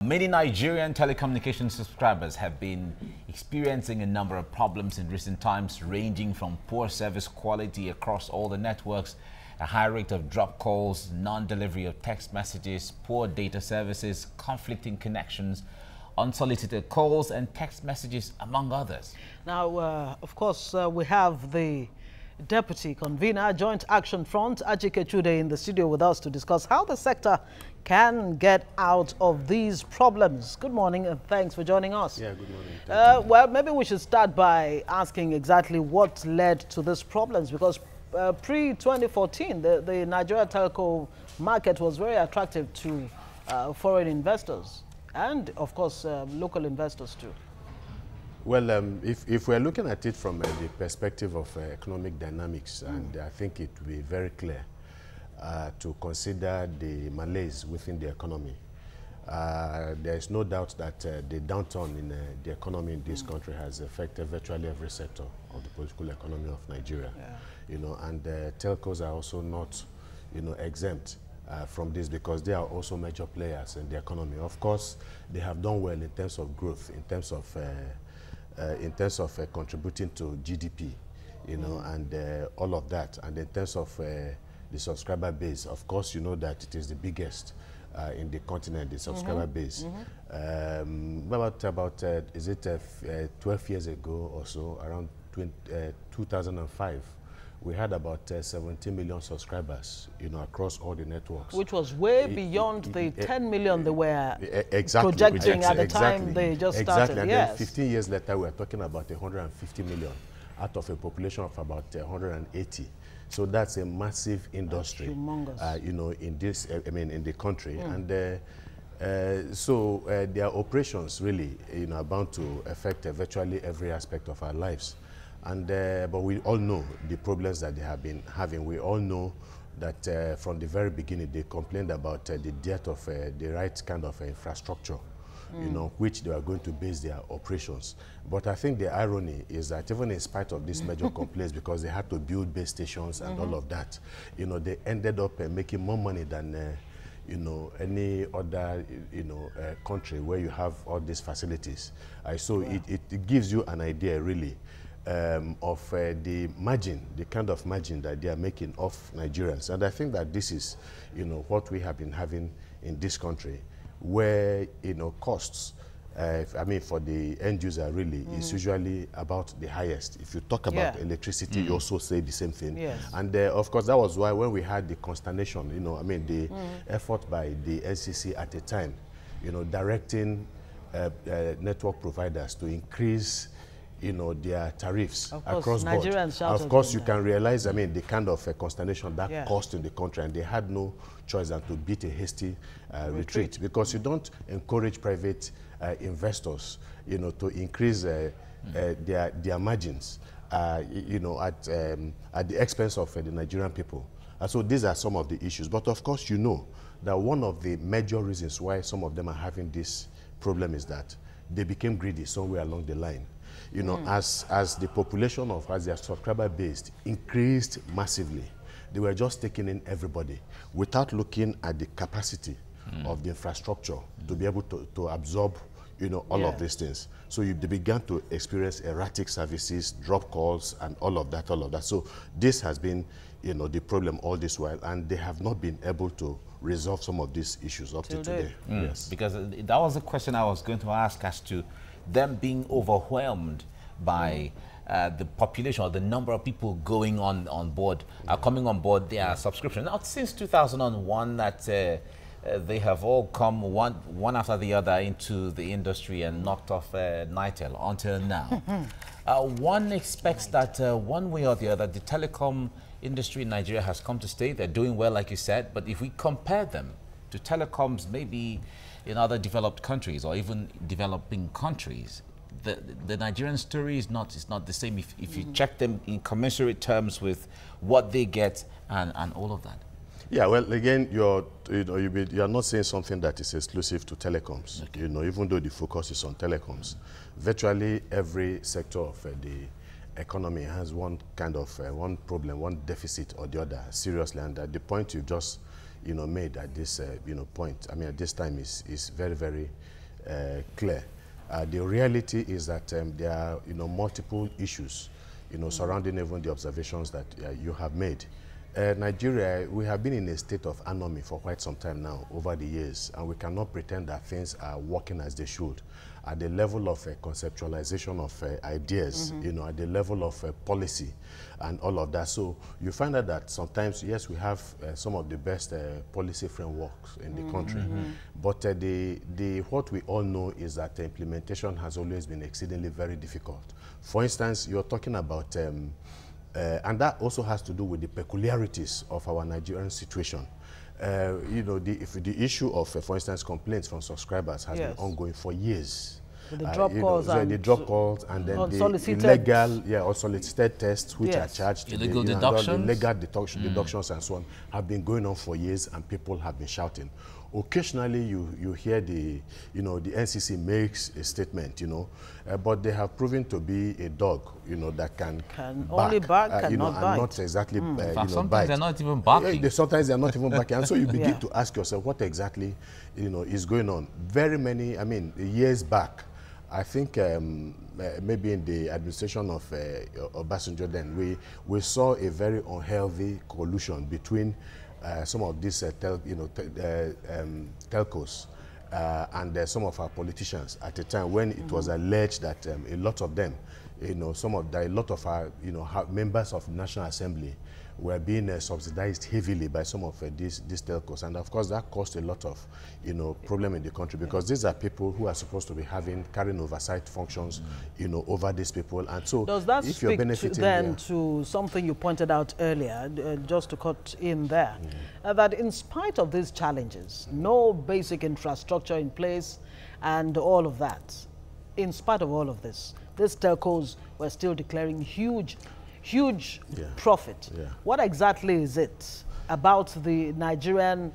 Many Nigerian telecommunications subscribers have been experiencing a number of problems in recent times, ranging from poor service quality across all the networks, a high rate of drop calls, non-delivery of text messages, poor data services, conflicting connections, unsolicited calls and text messages, among others. Now, of course, we have the Deputy Convener, Joint Action Front, Ajike Chude, in the studio with us to discuss how the sector can get out of these problems. Good morning and thanks for joining us. Yeah, good morning. Well, maybe we should start by asking exactly what led to these problems, because pre-2014, the Nigeria telco market was very attractive to foreign investors and, of course, local investors too. Well, if we're looking at it from the perspective of economic dynamics, and I think it will be very clear to consider the malaise within the economy. There is no doubt that the downturn in the economy in this country has affected virtually every sector of the political economy of Nigeria. Yeah. You know, and telcos are also not, exempt from this, because they are also major players in the economy. Of course, they have done well in terms of growth, in terms of contributing to GDP, and all of that. And in terms of the subscriber base, of course, you know that it is the biggest in the continent, the subscriber base. About is it 12 years ago or so, around 2005, we had about 17 million subscribers, across all the networks. Which was way beyond the 10 million they were exactly, projecting at the time they just started. And yes. then 15 years later, we're talking about 150 million out of a population of about 180. So that's a massive industry, in this, in the country. And so their operations really, are bound to affect virtually every aspect of our lives. And but we all know the problems that they have been having. We all know that from the very beginning they complained about the dearth of the right kind of infrastructure, which they are going to base their operations. But I think the irony is that even in spite of these major complaints, because they had to build base stations and all of that, they ended up making more money than any other, country where you have all these facilities. So it gives you an idea, really, of the margin, the kind of margin that they are making off Nigerians. And I think that this is, what we have been having in this country, where, costs, for the end user really is usually about the highest. If you talk about electricity, you also say the same thing. Yes. And of course, that was why when we had the consternation, the effort by the NCC at the time, directing network providers to increase their tariffs across board. Of course, you can realize, the kind of consternation that caused in the country, and they had no choice than to beat a hasty retreat, because you don't encourage private investors, to increase their margins, at the expense of the Nigerian people. And so these are some of the issues. But of course, that one of the major reasons why some of them are having this problem is that they became greedy somewhere along the line. As the population as their subscriber base increased massively, they were just taking in everybody without looking at the capacity of the infrastructure to be able to absorb, all of these things. So they began to experience erratic services, drop calls, and all of that. So this has been, the problem all this while, and they have not been able to resolve some of these issues up to today. Yes. Because that was the question I was going to ask, as to them being overwhelmed by the population, or the number of people going on board, coming on board their subscription. Now, since 2001, that they have all come one after the other into the industry and knocked off Nitel until now. One expects that one way or the other, the telecom industry in Nigeria has come to stay. They're doing well, like you said, but if we compare them to telecoms maybe in other developed countries or even developing countries, the Nigerian story is not the same if you check them in commensurate terms with what they get and all of that. Yeah, well, again, you are not saying something that is exclusive to telecoms. Okay. Even though the focus is on telecoms, virtually every sector of the economy has one kind of one problem, one deficit or the other, seriously. And the point you just made at this, point, I mean, at this time is very, very clear. The reality is that there are, multiple issues, surrounding even the observations that you have made. Nigeria, we have been in a state of anomie for quite some time now, over the years, and we cannot pretend that things are working as they should. At the level of conceptualization of ideas, at the level of policy and all of that. So you find out that sometimes, yes, we have some of the best policy frameworks in the country, but what we all know is that the implementation has always been exceedingly very difficult. For instance, you're talking about and that also has to do with the peculiarities of our Nigerian situation. The issue of, for instance, complaints from subscribers has been ongoing for years. The drop calls and the drop calls and then the illegal, unsolicited tests which are charged. Illegal deductions. Illegal deductions and so on have been going on for years, and people have been shouting. Occasionally, you hear the NCC makes a statement, but they have proven to be a dog, that can only bark, cannot bite. Not exactly, sometimes bite. they're not even barking. Sometimes they're not even barking, and so you begin to ask yourself what exactly, is going on. Very many, years back, I think maybe in the administration of Obasanjo, then we saw a very unhealthy collusion between some of these telcos and some of our politicians at a time when it was alleged that a lot of them, a lot of our, members of the National Assembly were being subsidized heavily by some of these telcos, and of course that caused a lot of problem in the country, because these are people who are supposed to be carrying oversight functions over these people. And so does that speak to something you pointed out earlier, just to cut in there, that in spite of these challenges, no basic infrastructure in place and all of that, in spite of all of this, these telcos were still declaring huge profit. What exactly is it about the Nigerian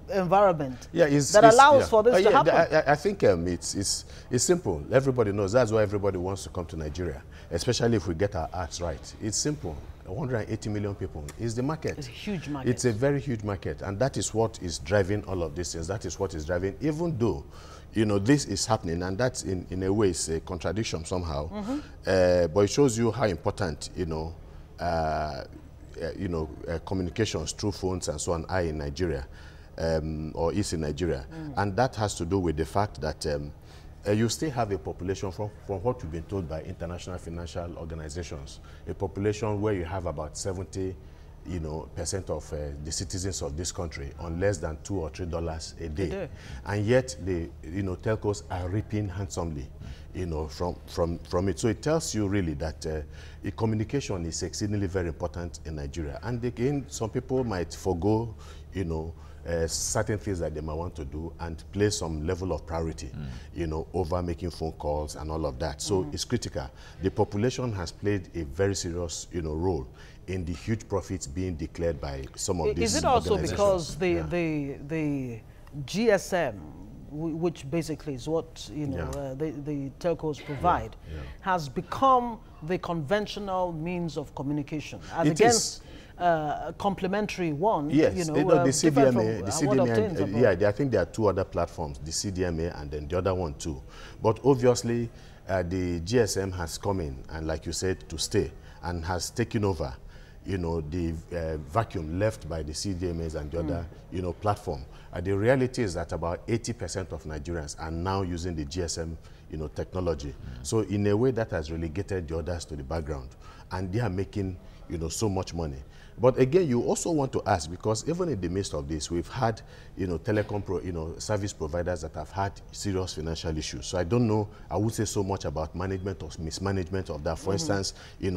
environment that allows for this to happen? I think it's simple. Everybody knows. That's why everybody wants to come to Nigeria, especially if we get our acts right. It's simple. 180 million people is the market. It's a huge market. It's a very huge market, and that is what is driving all of these things. That is what is driving, even though this is happening, and that's in a way is a contradiction somehow. But it shows you how important communications through phones and so on are in Nigeria, or is in Nigeria, and that has to do with the fact that you still have a population, from what we've been told by international financial organizations, a population where you have about 70% of the citizens of this country on less than $2 or $3 a day. And yet the telcos are reaping handsomely from it. So it tells you really that communication is exceedingly very important in Nigeria. And again, some people might forego certain things that they might want to do and place some level of priority over making phone calls and all of that. So it's critical. The population has played a very serious role in the huge profits being declared by some of these. Is it also because the GSM, which basically is what the telcos provide, has become the conventional means of communication as against a complementary one? Yes, the CDMA, I think there are two other platforms, the CDMA and then the other one too. But obviously, the GSM has come in, and like you said, to stay, and has taken over the vacuum left by the CDMAs and the other, platform. The reality is that about 80% of Nigerians are now using the GSM, technology. So in a way that has relegated the others to the background, and they are making, so much money. But again, you also want to ask, because even in the midst of this, we've had, telecom, service providers that have had serious financial issues. So I don't know, I would say so much about management or mismanagement of that. For instance, the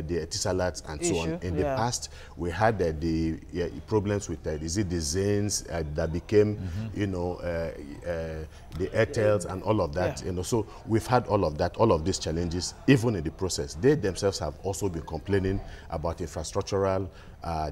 Etisalats and so on. In the past, we had the problems with, is it the Zanes that became, the Airtels and all of that. So we've had all of that, all of these challenges, even in the process. They themselves have also been complaining about infrastructural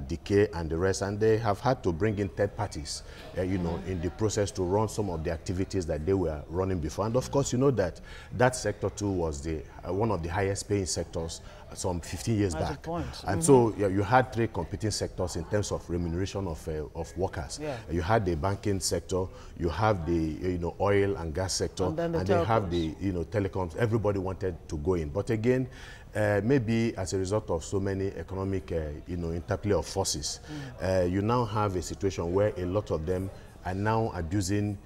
decay and the rest, and they have had to bring in third parties, you know, in the process to run some of the activities that they were running before. And of course, you know that that sector too was the one of the highest paying sectors some 15 years back. And so you had three competing sectors in terms of remuneration of workers. Yeah. You had the banking sector, you have the oil and gas sector, and they have the telecoms. Everybody wanted to go in, but again, maybe as a result of so many economic interplay of forces, you now have a situation where a lot of them are now abusing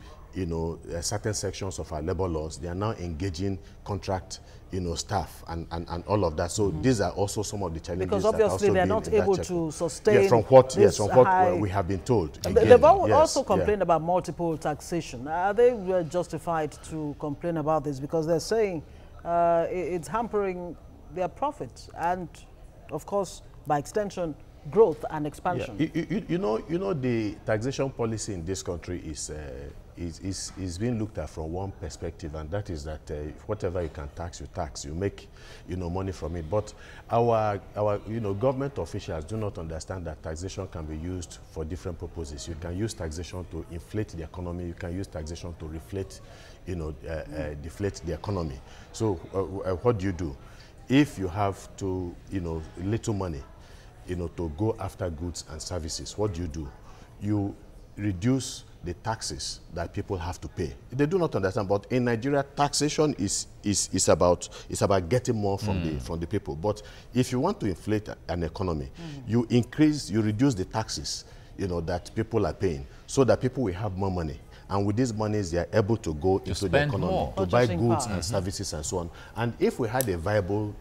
certain sections of our labor laws. They are now engaging contract staff and all of that. So these are also some of the challenges. Because obviously they're not able to sustain from what we have been told. Again, they've also complained about multiple taxation. Are they justified to complain about this? Because they're saying it's hampering their profits and, of course, by extension, growth and expansion. Yeah. The taxation policy in this country is being looked at from one perspective, and that is that whatever you can tax, you make money from it. But our government officials do not understand that taxation can be used for different purposes. You can use taxation to inflate the economy. You can use taxation to reflate, deflate the economy. So what do? If you have to little money to go after goods and services, what do? You reduce the taxes that people have to pay. They do not understand, but in Nigeria, taxation is about getting more from the people. But if you want to inflate an economy, you reduce the taxes that people are paying, so that people will have more money. And with these monies, they are able to go into the economy to buy goods and services and so on. And if we had a viable,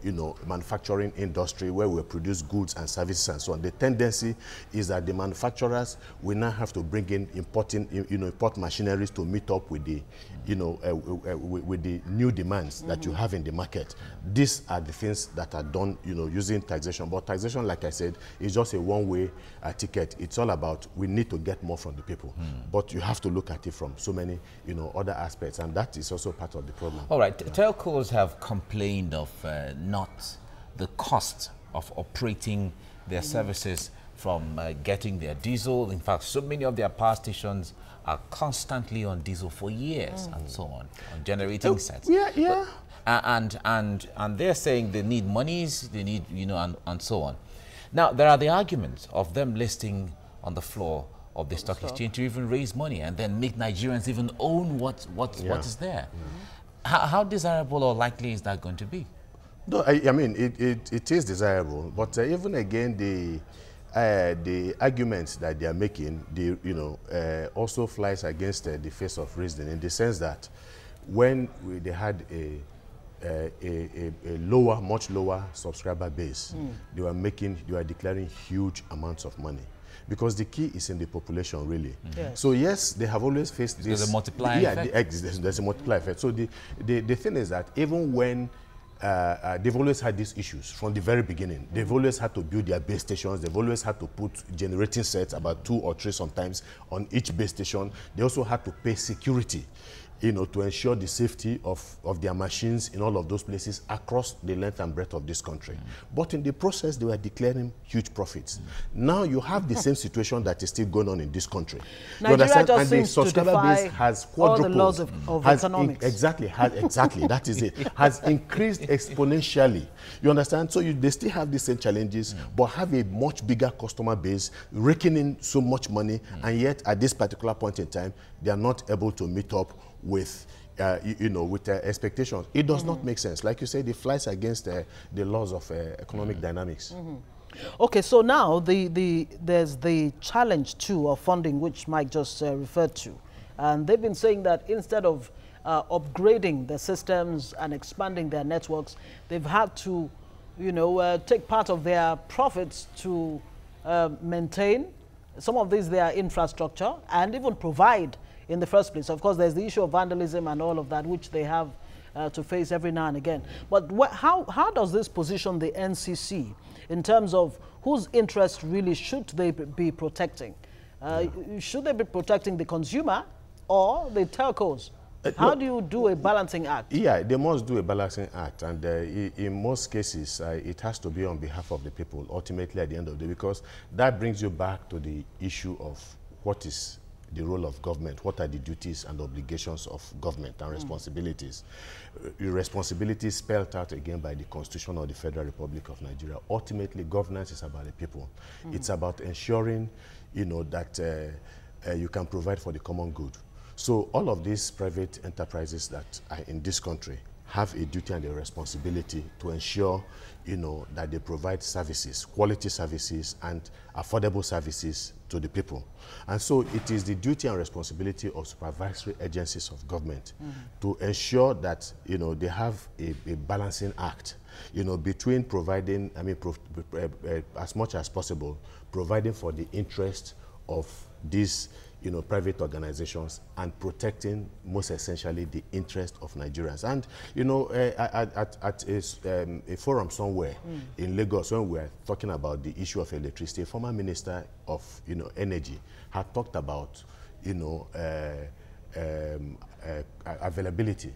manufacturing industry where we produce goods and services and so on, the tendency is that the manufacturers will now have to bring in import machineries to meet up with the, with the new demands that you have in the market. These are the things that are done, using taxation. But taxation, like I said, is just a one-way ticket. It's all about we need to get more from the people, but you have to look at it from so many, other aspects, and that is also part of the problem. All right, Telcos have complained of not the cost of operating their services from getting their diesel. In fact, so many of their power stations are constantly on diesel for years and so on generating sets. Yeah. But, and they're saying they need monies, they need, and so on. Now, there are the arguments of them listing on the floor of the stock exchange to even raise money and then make Nigerians even own what is there. How desirable or likely is that going to be? No, I mean, it is desirable, but even again, the arguments that they are making, also flies against the face of reason, in the sense that when they had a much lower subscriber base, they were declaring huge amounts of money. Because the key is in the population, really. Yes. So yes, they have always faced this. There's a multiplier effect. There's a multiplier effect. So the thing is that even when they've always had these issues from the very beginning. They've always had to build their base stations. They've always had to put generating sets, about 2 or 3 sometimes, on each base station. They also had to pay security, to ensure the safety of their machines in all of those places across the length and breadth of this country. But in the process, they were declaring huge profits. Now you have the same situation that is still going on in this country. Nigeria just and the subscriber base has quadrupled. All the laws of economics. Exactly, that is it. Has increased exponentially. You understand? So they still have the same challenges, but have a much bigger customer base, raking in so much money, and yet at this particular point in time, they are not able to meet up with expectations. It does not make sense. Like you said, it flies against the laws of economic dynamics. Okay, so now there's the challenge too of funding, which Mike just referred to, and they've been saying that instead of upgrading the systems and expanding their networks, they've had to, take part of their profits to maintain some of their infrastructure and even provide in the first place. Of course, there's the issue of vandalism and all of that, which they have to face every now and again. But how does this position the NCC in terms of whose interest really should they be protecting? Should they be protecting the consumer or the telcos How do you do a balancing act? Yeah, they must do a balancing act, and in most cases, it has to be on behalf of the people, ultimately at the end of the day, because that brings you back to the issue of what is the role of government, what are the duties and obligations of government and responsibilities. Responsibilities spelled out again by the Constitution of the Federal Republic of Nigeria. Ultimately, governance is about the people. It's about ensuring, that you can provide for the common good. So all of these private enterprises that are in this country have a duty and a responsibility to ensure, that they provide services, quality services and affordable services to the people. And so it is the duty and responsibility of supervisory agencies of government to ensure that, they have a balancing act, between providing, as much as possible, providing for the interest of these private organizations and protecting, most essentially, the interest of Nigerians. And, at a forum somewhere in Lagos, when we were talking about the issue of electricity, a former minister of, energy had talked about, availability,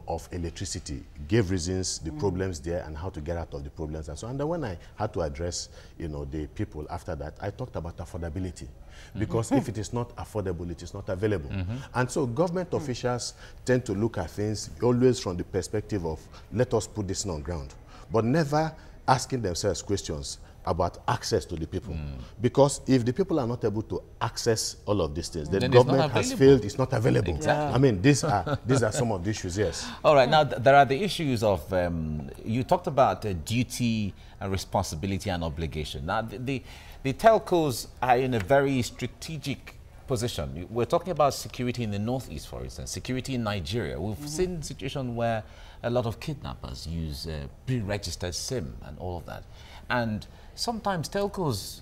of electricity, gave reasons, the problems there, and how to get out of the problems and so on. And then when I had to address, the people after that, I talked about affordability. Because if it is not affordable, it is not available. And so government officials tend to look at things always from the perspective of, let us put this on ground, but never asking themselves questions about access to the people. Because if the people are not able to access all of these things, then the government has failed, it's not available. Exactly. These are some of the issues, yes. All right, now there are the issues of, you talked about duty and responsibility and obligation. Now the telcos are in a very strategic position. We're talking about security in the Northeast, for instance, security in Nigeria. We've seen a situation where a lot of kidnappers use pre-registered SIM and all of that. And sometimes telcos,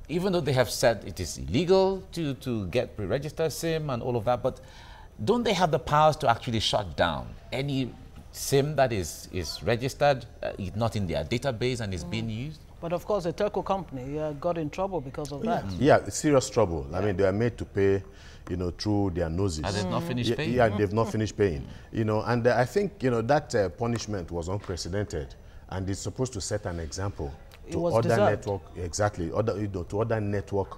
even though they have said it is illegal to get pre-registered SIM and all of that, but don't they have the powers to actually shut down any SIM that is registered, not in their database and is being used? But of course, the telco company got in trouble because of that. Yeah, serious trouble. They are made to pay, through their noses. And they've not finished paying? Yeah, they've not finished paying. And I think, that punishment was unprecedented, and it's supposed to set an example to other network, to other network,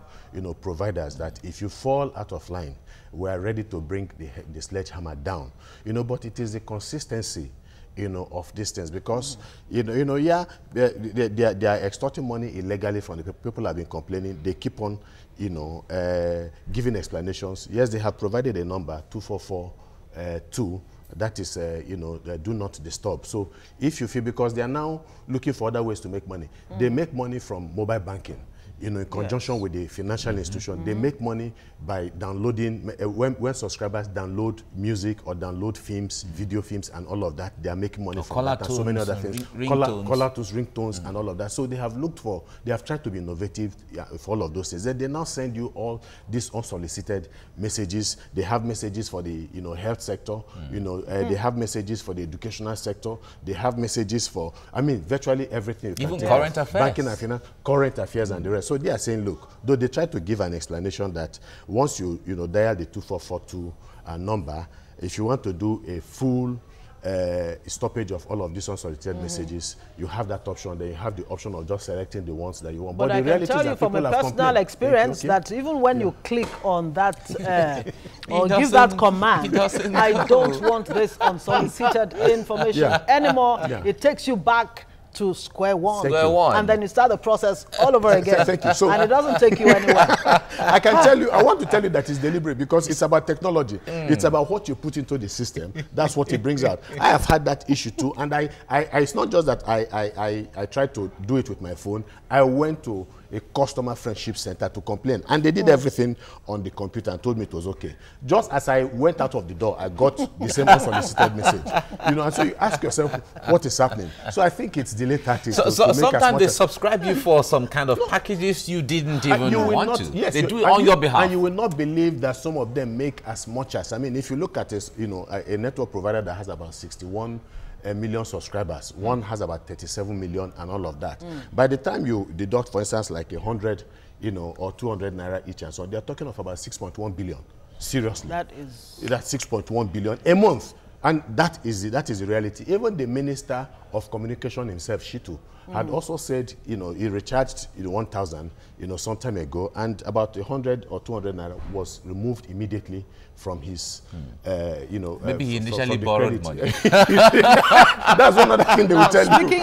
providers, that if you fall out of line, we are ready to bring the sledgehammer down. But it is the consistency, of these things, because they are extorting money illegally from the people. People have been complaining. They keep on, giving explanations. Yes, they have provided a number 2442. That is, do not disturb. So if you feel, because they are now looking for other ways to make money, they make money from mobile banking. In conjunction with the financial institution, they make money by downloading, when subscribers download music or download films, video films and all of that, they are making money from that and so many other things. Caller tones, ringtones and all of that. So they have tried to be innovative for all of those things. Then they now send you all these unsolicited messages. They have messages for the health sector, they have messages for the educational sector, they have messages for, virtually everything. Even current affairs. Banking and finance, current affairs and the rest. So they are saying, look, though they try to give an explanation that once you dial the 2442 number, if you want to do a full stoppage of all of these unsolicited messages, you have that option. Then you have the option of just selecting the ones that you want. But I can tell you from a personal experience that even when you click on that or give that command, I don't want this unsolicited information anymore. It takes you back to square one. And then you start the process all over again. Thank you. So, and it doesn't take you anywhere. I can tell you, I want to tell you that it's deliberate, because it's about technology. It's about what you put into the system. That's what it brings out. I have had that issue too, and it's not just that I tried to do it with my phone. I went to a customer friendship center to complain, and they did everything on the computer and told me it was okay. Just as I went out of the door, I got the same unsolicited message. And so you ask yourself, what is happening? So I think it's delay tactics. So sometimes they subscribe you for some kind of packages you didn't even want to. Yes, they do it on your behalf. And you will not believe that some of them make as much as, if you look at this, a network provider that has about 61 million subscribers, one has about 37 million and all of that. By the time you deduct, for instance, like 100, or 200 naira each, and so they're talking of about 6.1 billion. Seriously. That is... That's 6.1 billion a month. And that is the reality. Even the Minister of Communication himself, Shitu, had also said, you know, he recharged 1,000, you know, some time ago, and about 100 or 200 naira was removed immediately from his, you know, maybe he initially borrowed money. That's one other thing they will tell you. Speaking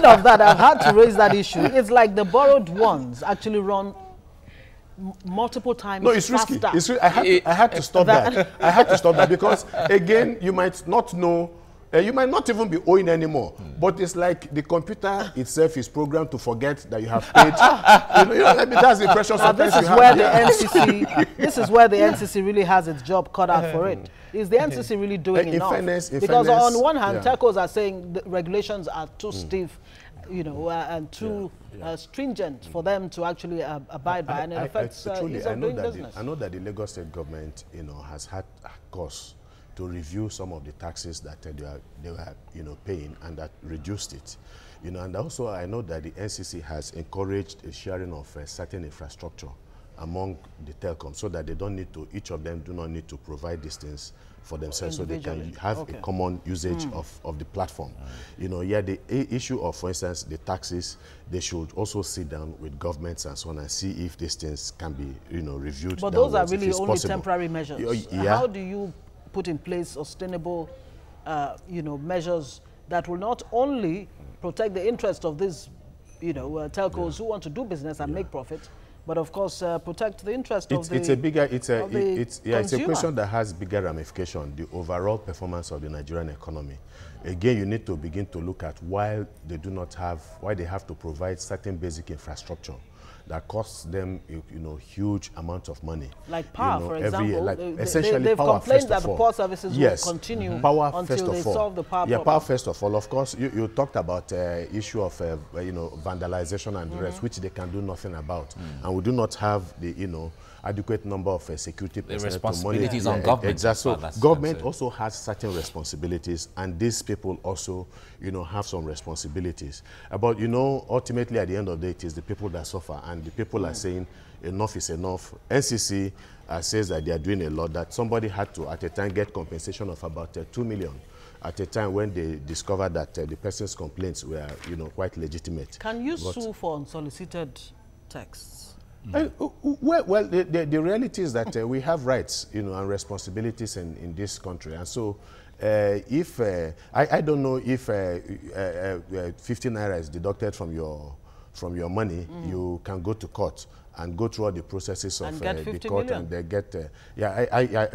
of that, I've had to raise that issue. It's like the borrowed ones actually run multiple times. No, it's risky. It's I had to stop that. I had to stop that because, again, you might not know. You might not even be owing anymore, but it's like the computer itself is programmed to forget that you have paid. That's the impression sometimes this is where the NCC. This is where the NCC really has its job cut out for it. Is the NCC really doing enough? Because on one hand, Telcos are saying the regulations are too stiff, you know, and too stringent for them to actually abide by, and it affects ease of doing business. I know that the Lagos State government, you know, has had cause to review some of the taxes that they were, you know, paying, and that reduced it, you know. And also, I know that the NCC has encouraged a sharing of certain infrastructure among the telecoms, so that they don't need to, each of them do not need to provide these things for themselves, so they can have a common usage of the platform. You know, the issue of, for instance, the taxes, they should also sit down with governments and so on and see if these things can be, you know, reviewed. But those are really only temporary measures. How do you put in place sustainable, you know, measures that will not only protect the interest of these, you know, telcos who want to do business and make profit, but of course protect the interest of the it's a question that has bigger ramification, the overall performance of the Nigerian economy. Again, you need to begin to look at why they have to provide certain basic infrastructure that costs them, you know, huge amounts of money. Like power, you know, for example. Like essentially they've power, complained that the power services will continue power until they solve the power problem. Power first of all. Of course, you talked about issue of, you know, vandalization and the rest, which they can do nothing about. And we do not have the, you know, adequate number of security personnel. The responsibilities on government. Exactly. So government also has certain responsibilities, and these people also, you know, have some responsibilities. But, you know, ultimately at the end of the day, it is the people that suffer, and the people are saying enough is enough. NCC says that they are doing a lot, that somebody had to, at a time, get compensation of about 2 million. At a time when they discovered that the person's complaints were, you know, quite legitimate. Can you sue for unsolicited texts? Well, the reality is that we have rights, you know, and responsibilities in this country, and so if I don't know if 50 naira is deducted from your money, you can go to court and go through all the processes of the court, and they get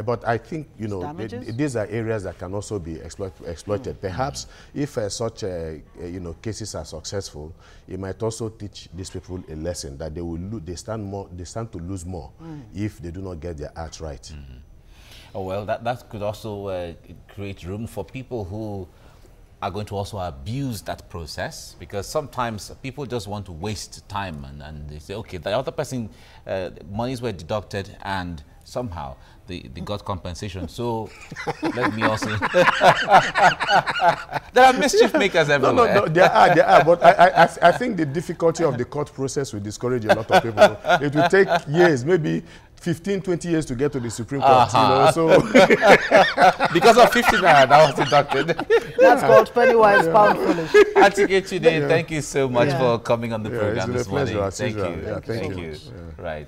but I think, you know, these are areas that can also be exploited. Perhaps if such you know, cases are successful, it might also teach these people a lesson that they stand to lose more if they do not get their act right. Oh, well, that could also create room for people who are going to also abuse that process, because sometimes people just want to waste time and they say, okay, the other person, monies were deducted and somehow they got compensation. So let me also... There are mischief makers everywhere. No, there are, but I think the difficulty of the court process will discourage a lot of people. It will take years, maybe 15, 20 years to get to the Supreme Court, you know, so... Because of 50 naira, that was deducted. That's called penny-wise, pound-foolish. Atike, thank you so much for coming on the program this morning. Thank you. Thank you. Right.